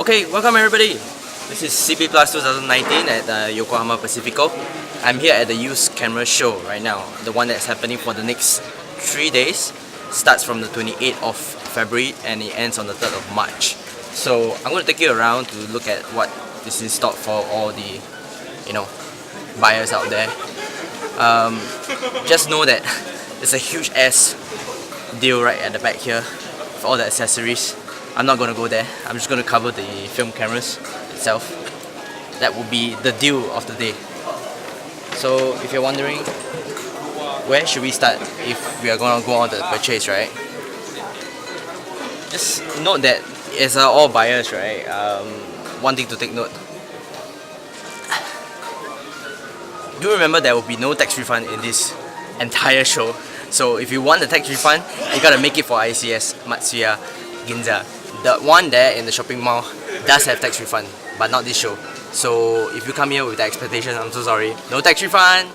Okay, welcome everybody. This is CP Plus 2019 at Yokohama Pacifico. I'm here at the used camera show right now, the one that's happening for the next 3 days. Starts from the 28th of February and it ends on the 3rd of March. So I'm going to take you around to look at what is in stock for all the, buyers out there. Just know that there's a huge ass deal right at the back here for all the accessories. I'm not going to go there. I'm just going to cover the film cameras itself. That will be the deal of the day. So if you're wondering, where should we start if we are going to go on the purchase, right? Just note that it's all buyers, right? One thing to take note. Do remember there will be no tax refund in this entire show. So if you want the tax refund, you gotta make it for ICS, Matsuya, Ginza. The one there in the shopping mall does have tax refund, but not this show. So if you come here with the expectation, I'm so sorry, no tax refund.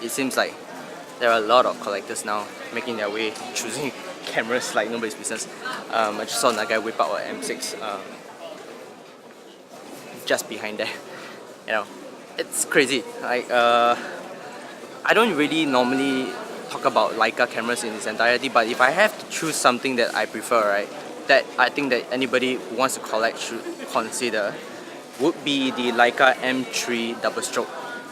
It seems like there are a lot of collectors now making their way, choosing cameras like nobody's business. I just saw that guy whip out an M6 just behind there. It's crazy. Like I don't really normally talk about Leica cameras in its entirety, but if I have to choose something that I prefer, right, that I think that anybody who wants to collect should consider, would be the Leica M3 double stroke.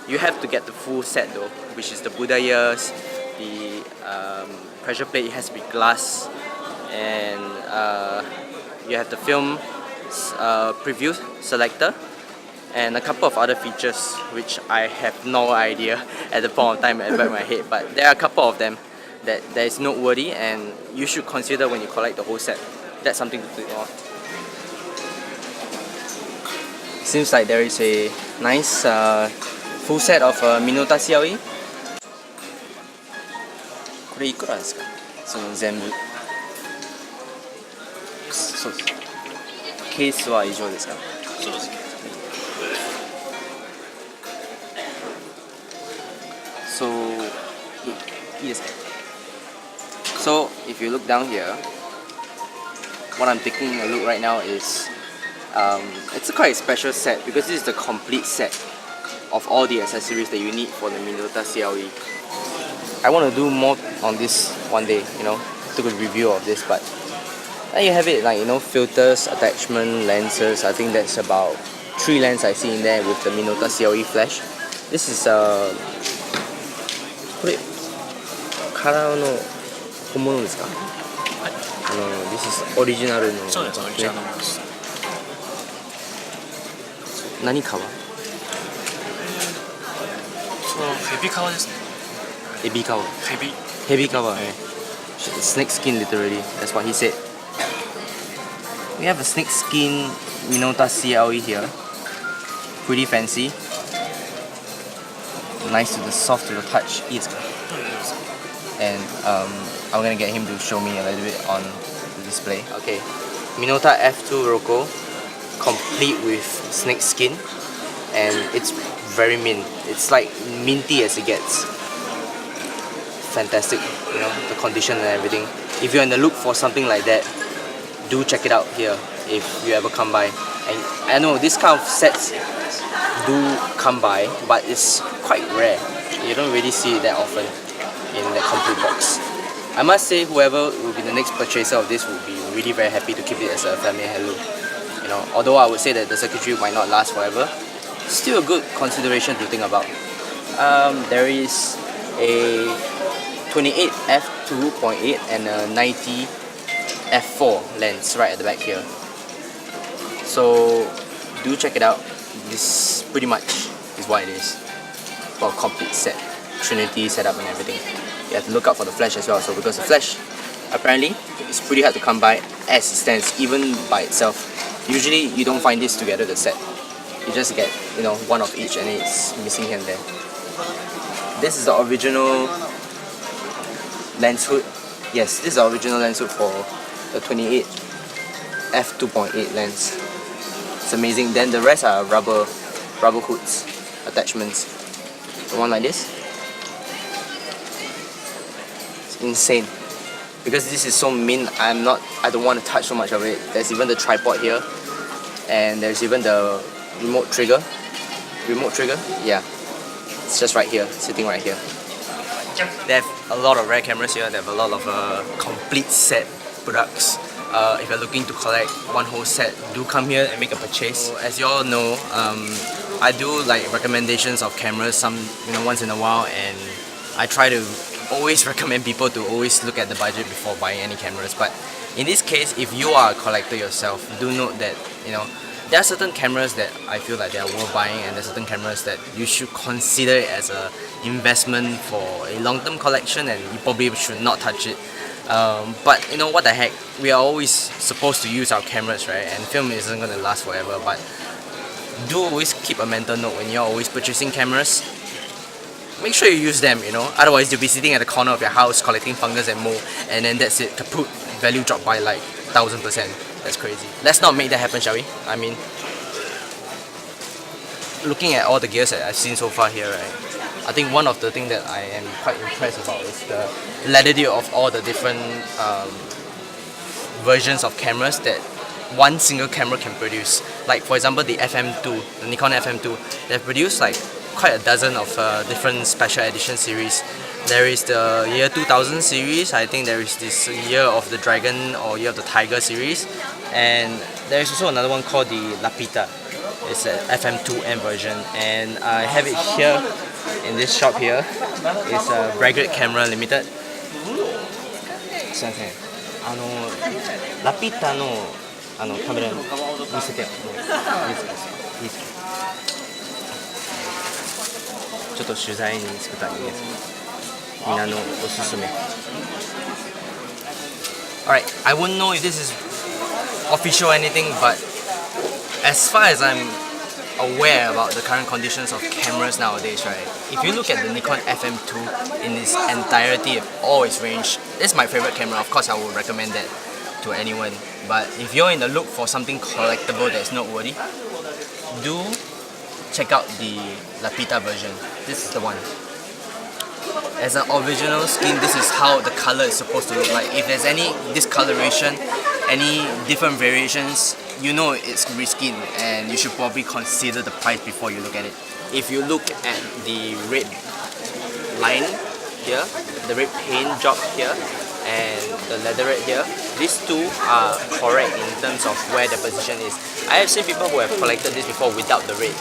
You have to get the full set though, which is the Buddha ears, the pressure plate. It has to be glass, and you have the film preview selector, and a couple of other features which I have no idea at the point of time at the back of my head, but there are a couple of them that is noteworthy and you should consider when you collect the whole set. That's something to take on. Seems like there is a nice full set of Minolta CLE. これいくらですか？その全部。そうです。ケースは以上ですか？そうです。So, いいですか? So, if you look down here, what I'm taking a look right now is it's a quite special set because this is the complete set of all the accessories that you need for the Minolta CLE. I want to do more on this one day, took a review of this, but then you have it like, filters, attachment, lenses. I think that's about 3 lenses I see in there with the Minolta CLE flash. This is これカラーの本物ですか？はい。This is オリジナルの。そうです、オリジナルのものです。何革？ヘビ革ですね。ヘビ革。ヘビ革。Snake skin literally. That's what he said. We have a snake skin Minolta CLE here. Pretty fancy. Nice to the soft to the touch. And I'm gonna get him to show me a little bit on the display. Okay, Minolta F2 Roku, complete with snake skin, and it's very mint. It's like minty as it gets. Fantastic, the condition and everything. If you're in the look for something like that, do check it out here if you ever come by. And I know this kind of sets do come by, but it's quite rare. You don't really see it that often in the complete box. I must say, whoever will be the next purchaser of this will be really very happy to keep it as a family heirloom. Although I would say that the circuitry might not last forever, still a good consideration to think about. There is a 28 f2.8 and a 90 f4 lens right at the back here. So do check it out. This pretty much is what it is for a complete set, Trinity setup and everything. You have to look out for the flash as well. So because the flash apparently is pretty hard to come by as it stands, even by itself. Usually you don't find this together the set. You just get one of each and it's missing here and there. This is the original lens hood. Yes, this is the original lens hood for the 28 f2.8 lens. It's amazing. Then the rest are rubber hoods, attachments. The one like this. It's insane. Because this is so mint, I don't want to touch so much of it. There's even the tripod here. and there's even the remote trigger. Yeah, it's just right here, sitting right here. They have a lot of rare cameras here. They have a lot of complete set products. If you're looking to collect one whole set, do come here and make a purchase. So, as you all know, I do like recommendations of cameras once in a while, and I try to always recommend people to always look at the budget before buying any cameras. But in this case, if you are a collector yourself, do note that there are certain cameras that I feel like they are worth buying, and there are certain cameras that you should consider it as an investment for a long-term collection, and you probably should not touch it. But what the heck, we are always supposed to use our cameras, right? And film isn't going to last forever, but do always keep a mental note when you're always purchasing cameras. Make sure you use them, otherwise you'll be sitting at the corner of your house collecting fungus and mold, and then that's it, kaput, value drop by like 1000%. That's crazy. Let's not make that happen, shall we? I mean, looking at all the gears that I've seen so far here, right? I think one of the things that I am quite impressed about is the latitude of all the different versions of cameras that one single camera can produce. Like for example, the FM2, the Nikon FM2, they've produced like quite a dozen of different special edition series. There is the year 2000 series, I think there is this year of the dragon or year of the tiger series, and there is also another one called the Lapita. It's an FM2M version, and I have it here in this shop here. It's a Breguet camera limited. すいません。ラピータのカメラ見せてよ。いいですか？ちょっと取材に作ったんです。みんなのおすすめ。Alright, I wouldn't know if this is official or anything, but as far as I'm aware about the current conditions of cameras nowadays, right? If you look at the Nikon FM2 in its entirety of all its range, it's my favorite camera. Of course, I would recommend that to anyone. But if you're in the look for something collectible that's noteworthy, do check out the Lapita version. This is the one. As an original skin, this is how the color is supposed to look like. If there's any discoloration, any different variations, it's reskin, and you should probably consider the price before you look at it. If you look at the red line here, the red paint job here, and the leatherette here, these two are correct in terms of where the position is. I have seen people who have collected this before without the red,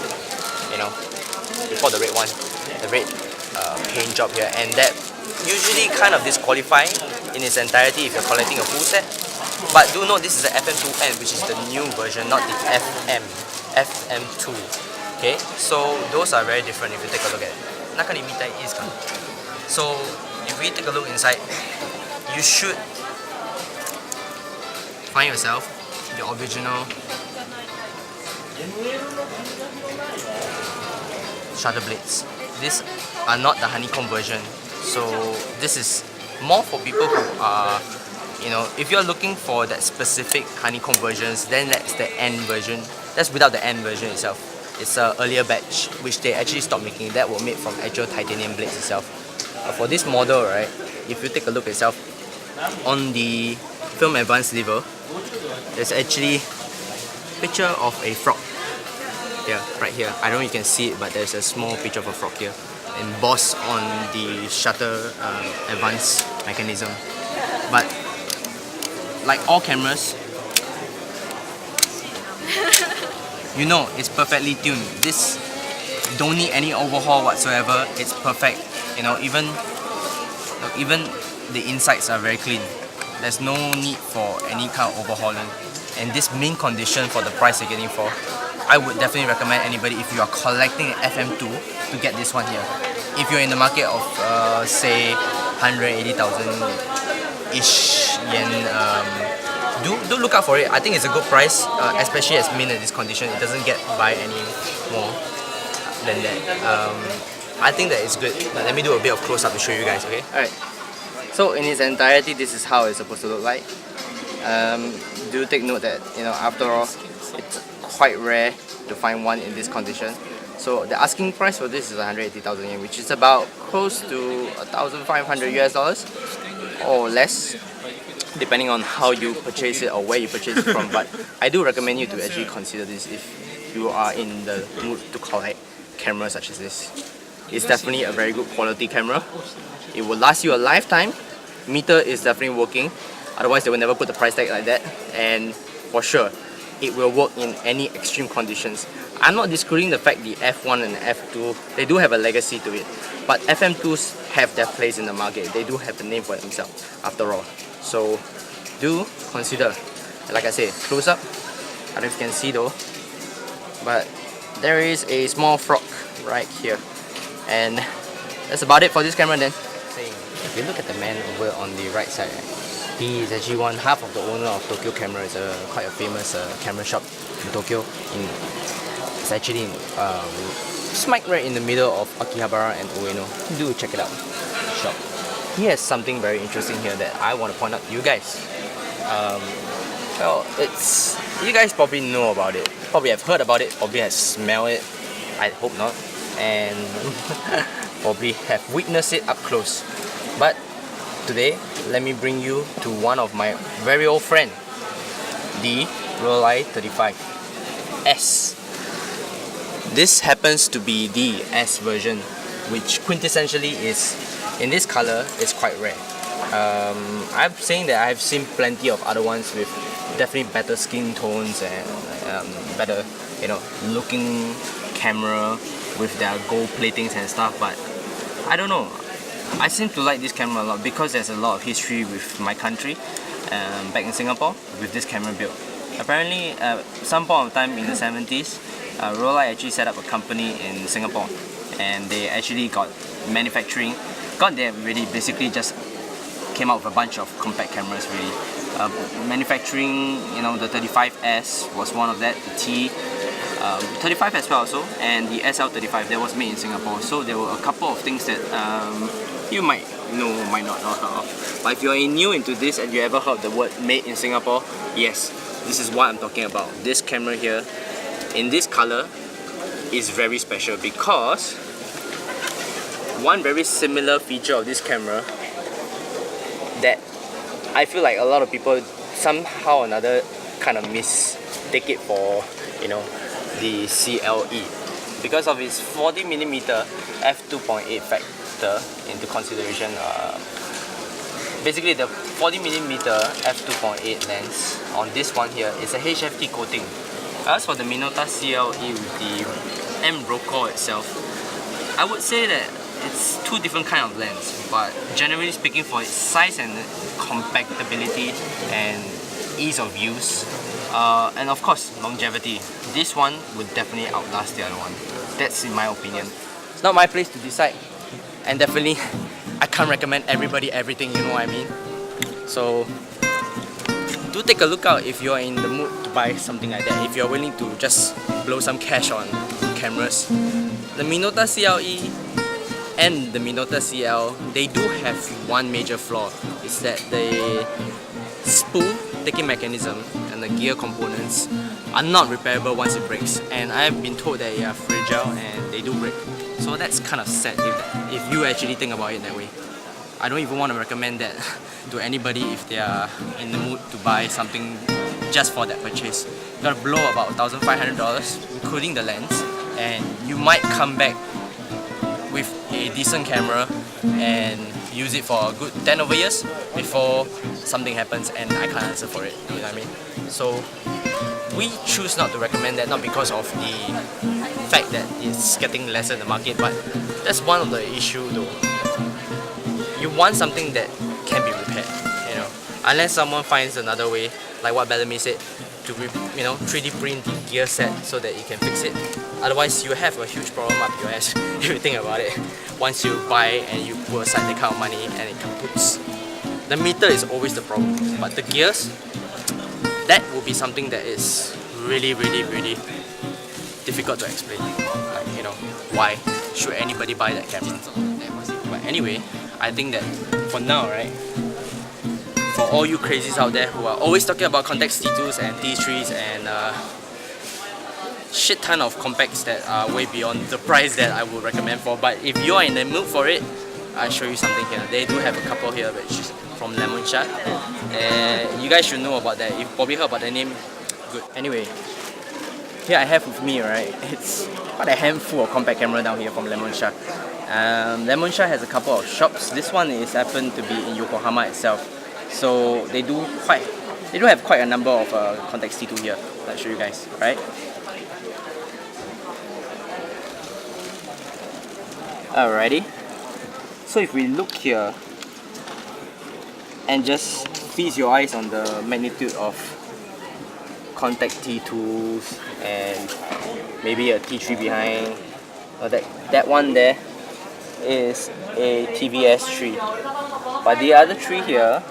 before the red one, the red paint job here, and that usually kind of disqualifying in its entirety if you're collecting a full set. But do note this is the FM2N, which is the new version, not the FM2. Okay, so those are very different if you take a look at it. 中に見たいですか? So if we take a look inside, you should find yourself the original shutter blades. These are not the honeycomb version, so this is more for people who are, if you're looking for that specific honeycomb versions, then that's the N version. That's without the N version itself. It's an earlier batch which they actually stopped making. That were made from actual titanium blades itself. For this model, right, if you take a look itself, on the film advance lever, there's actually a picture of a frog. Yeah, right here. I don't know if you can see it, but there's a small picture of a frog here, embossed on the shutter advance mechanism. But like all cameras, it's perfectly tuned. This don't need any overhaul whatsoever. It's perfect. Even the insides are very clean. There's no need for any kind of overhauling. And this mint condition for the price you're getting for, I would definitely recommend anybody, if you are collecting an FM2, to get this one here. If you're in the market of say 180,000-ish yen, do look out for it. I think it's a good price, especially as mint in this condition. It doesn't get by any more than that. I think that it's good. But let me do a bit of close-up to show you guys, okay? Alright, so in its entirety, this is how it's supposed to look like. Do take note that, after all, it's quite rare to find one in this condition. So the asking price for this is 180,000 yen, which is about close to $1,500 US or less. depending on how you purchase it or where you purchase it from. But I do recommend you to actually consider this if you are in the mood to collect cameras such as this. It's definitely a very good quality camera. It will last you a lifetime. Meter is definitely working, otherwise they will never put the price tag like that. And for sure, it will work in any extreme conditions. I'm not discounting the fact the F1 and F2, they do have a legacy to it, but FM2s have their place in the market. They do have a name for themselves after all. So do consider. Like I said, close up, I don't know if you can see though, but there is a small frog right here. And that's about it for this camera then. If you look at the man over on the right side, he is actually half of the owner of Tokyo Camera. It's quite a famous camera shop in Tokyo. It's actually smack right in the middle of Akihabara and Ueno. Do check it out. Shop. He has something very interesting here that I want to point out to you guys. Well, you guys probably know about it. Probably have heard about it. Probably have smelled it. I hope not. And probably have witnessed it up close. But today, let me bring you to one of my very old friend, the Rollei 35S. This happens to be the S version, which quintessentially is, in this color, is quite rare. I'm saying that I've seen plenty of other ones with definitely better skin tones and better, looking camera with their gold platings and stuff, but I don't know. I seem to like this camera a lot because there's a lot of history with my country back in Singapore with this camera build. Apparently, some point of time in the 70s, Rollei actually set up a company in Singapore, and they actually got there really basically just came out with a bunch of compact cameras really. Manufacturing, the 35S was one of that, the T 35 as well also, and the SL35 that was made in Singapore. So there were a couple of things that you might know, might not know of. But if you're new into this and you ever heard the word made in Singapore, yes, this is what I'm talking about. This camera here, in this color, is very special because one very similar feature of this camera that I feel like a lot of people somehow or another kind of mistake it for, the CLE, because of its 40mm f2.8 factor into consideration. Basically the 40mm f2.8 lens on this one here is a HFT coating. As for the Minolta CLE with the M Brocal itself, I would say that it's two different kind of lens, but generally speaking, for its size and compactability and ease of use, and of course longevity, this one would definitely outlast the other one. That's in my opinion. It's not my place to decide, and definitely I can't recommend everybody everything, you know what I mean? So do take a look out if you're in the mood to buy something like that, if you're willing to just blow some cash on cameras. The Minolta CLE and the Minolta CL, they do have one major flaw. It's that the spool taking mechanism and the gear components are not repairable once it breaks, and I've been told that they are fragile and they do break. So that's kind of sad if you actually think about it that way. I don't even want to recommend that to anybody if they are in the mood to buy something just for that purchase. You gotta blow about $1,500 including the lens, and you might come back with a decent camera and use it for a good 10 over years before something happens and I can't answer for it, you know what I mean? So we choose not to recommend that, not because of the fact that it's getting lesser in the market, but that's one of the issues though. You want something that can be repaired, unless someone finds another way, like what Bellamy said, to 3D print the gear set so that you can fix it. Otherwise, you have a huge problem up your ass if you think about it. Once you buy and you put aside that kind of money and it kaputs. The meter is always the problem, but the gears, that will be something that is really, really, really difficult to explain. Like, why should anybody buy that camera? But anyway, I think that for now, right, for all you crazies out there who are always talking about Contax T2s and T3s and shit ton of compacts that are way beyond the price that I would recommend for, but if you are in the mood for it, I'll show you something here. They do have a couple here which is from Lemonsha, You guys should know about that. You've probably heard about the name. Good. Anyway, here I have with me, right, it's quite a handful of compact camera down here from Lemonsha. Lemonsha has a couple of shops. This one is happened to be in Yokohama itself. So they do have quite a number of Contax T2 here. I'll show you guys, right? Alrighty. So if we look here and just feast your eyes on the magnitude of Contax T2s and maybe a T3 behind. That one there is a TVS 3. But the other three here,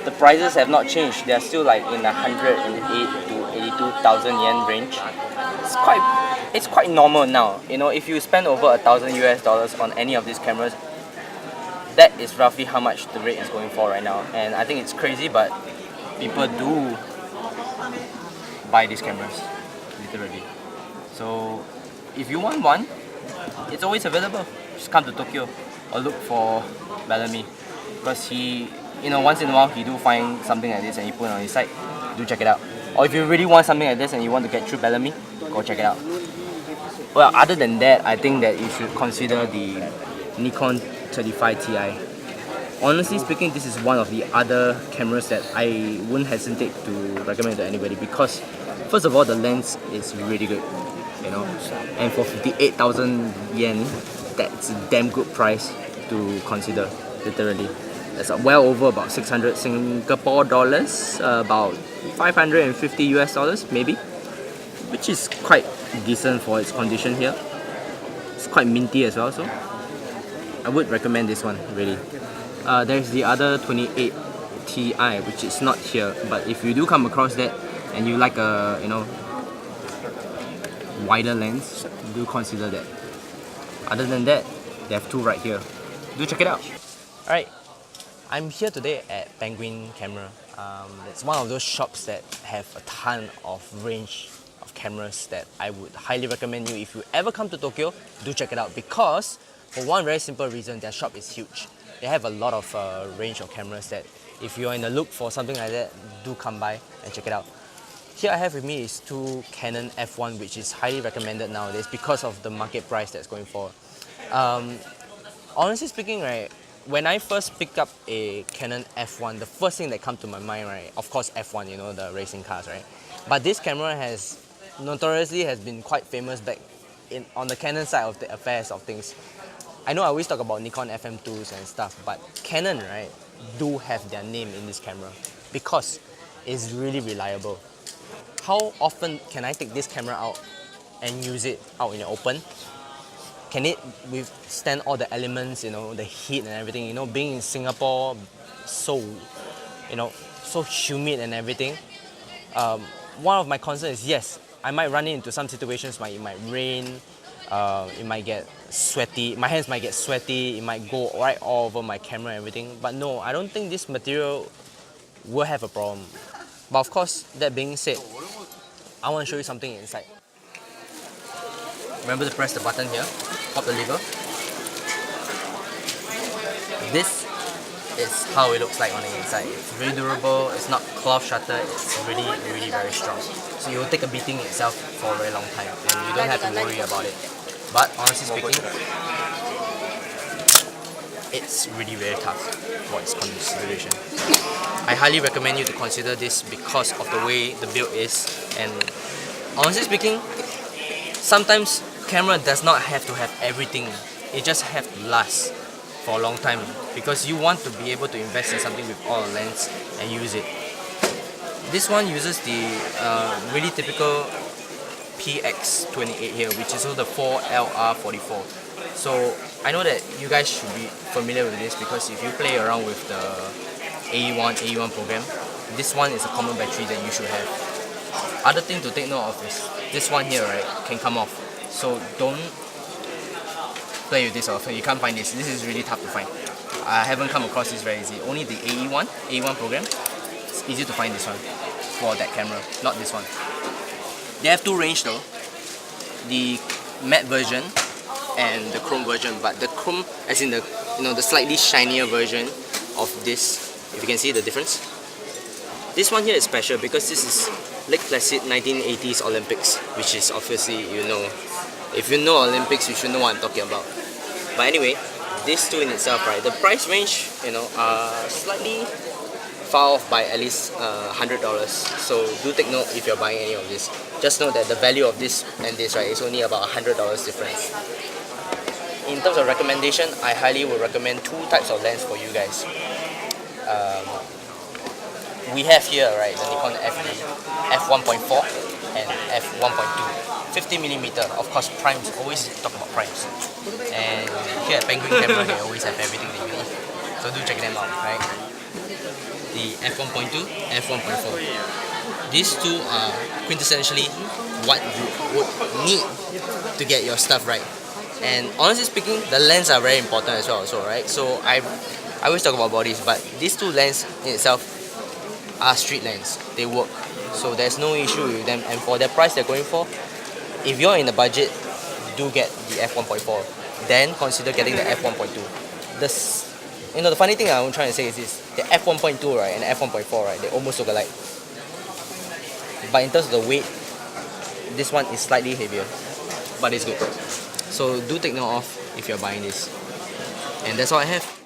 the prices have not changed. They are still like in the 108 to 82,000 yen range. It's quite normal now. You know, if you spend over $1,000 on any of these cameras, that is roughly how much the rate is going for right now. And I think it's crazy, but people do buy these cameras, literally. So if you want one, it's always available. Just come to Tokyo or look for Bellamy, because he, you know, once in a while he do find something like this and he put it on his site. Do check it out. Or if you really want something like this and you want to get through Bellamy, go check it out. Well, other than that, I think that you should consider the Nikon 35 Ti. Honestly speaking, this is one of the other cameras that I wouldn't hesitate to recommend to anybody, because first of all, the lens is really good, you know, and for 58,000 yen, that's a damn good price to consider, literally. That's well over about 600 Singapore dollars, about 550 US dollars maybe, which is quite decent for its condition here. It's quite minty as well, so I would recommend this one, really. There's the other 28 Ti, which is not here, but if you do come across that and you like a, you know, wider lens, do consider that. Other than that, they have two right here. Do check it out. Alright, I'm here today at Penguin Camera. It's one of those shops that have a ton of range of cameras that I would highly recommend you. If you ever come to Tokyo, do check it out, because for one very simple reason, their shop is huge. They have a lot of range of cameras that if you're in the look for something like that, do come by and check it out. Here I have with me is two Canon F1, which is highly recommended nowadays because of the market price that's going for. Honestly speaking, right, when I first picked up a Canon F1, the first thing that comes to my mind, right, of course F1, you know, the racing cars, right? But this camera has notoriously been quite famous back on the Canon side of the affairs of things. I know I always talk about Nikon FM2s and stuff, but Canon, right, do have their name in this camera because it's really reliable. How often can I take this camera out and use it out in the open? Can it withstand all the elements, you know, the heat and everything? You know, being in Singapore, so, you know, so humid and everything. One of my concerns is, yes, I might run into some situations where it might rain, it might get sweaty, my hands might get sweaty, it might go right all over my camera and everything. But no, I don't think this material will have a problem. But of course, that being said, I want to show you something inside. Remember to press the button here, pop the lever. This is how it looks like on the inside. It's very durable, it's not cloth shutter, it's really, really very strong. So it will take a beating itself for a very long time and you don't have to worry about it. But honestly speaking, it's really very tough for its consideration. I highly recommend you to consider this because of the way the build is, and honestly speaking, sometimes camera does not have to have everything, it just have to last for a long time, because you want to be able to invest in something with all the lens and use it. This one uses the really typical PX28 here, which is also the F4L 44. So I know that you guys should be familiar with this because if you play around with the AE1 program, this one is a common battery that you should have. Other thing to take note of is this one here, right, can come off. So don't play with this often. You can't find this. This is really tough to find. I haven't come across this very easy. Only the AE1 program. It's easy to find this one for that camera, not this one. They have two range though. The matte version and the chrome version, but the chrome, as in the, you know, the slightly shinier version of this If you can see the difference. This one here is special because this is Lake Placid 1980s Olympics, which is obviously, you know, if you know Olympics, you should know what I'm talking about. But anyway, these two in itself, right, the price range, you know, are slightly far off by at least $100. So do take note if you're buying any of this. Just know that the value of this and this, right, is only about $100 difference. In terms of recommendation, I highly would recommend two types of lens for you guys. We have here, right, the Nikon F1.4 and F1.2. 50mm, of course, primes, always talk about primes. And here at Penguin Camera, they always have everything that you need. So do check them out, right? The F1.2, F1.4. These two are quintessentially what you would need to get your stuff right. And honestly speaking, the lens are very important as well, also, right? So I always talk about bodies, but these two lenses in itself are street lens. They work, so there's no issue with them. And for the price they're going for, if you're in the budget, do get the F1.4. Then consider getting the F1.2. The funny thing I'm trying to say is this: the F1.2, right, and the F1.4, right, they almost look alike. But in terms of the weight, this one is slightly heavier, but it's good. So do take note of if you're buying this. And that's all I have.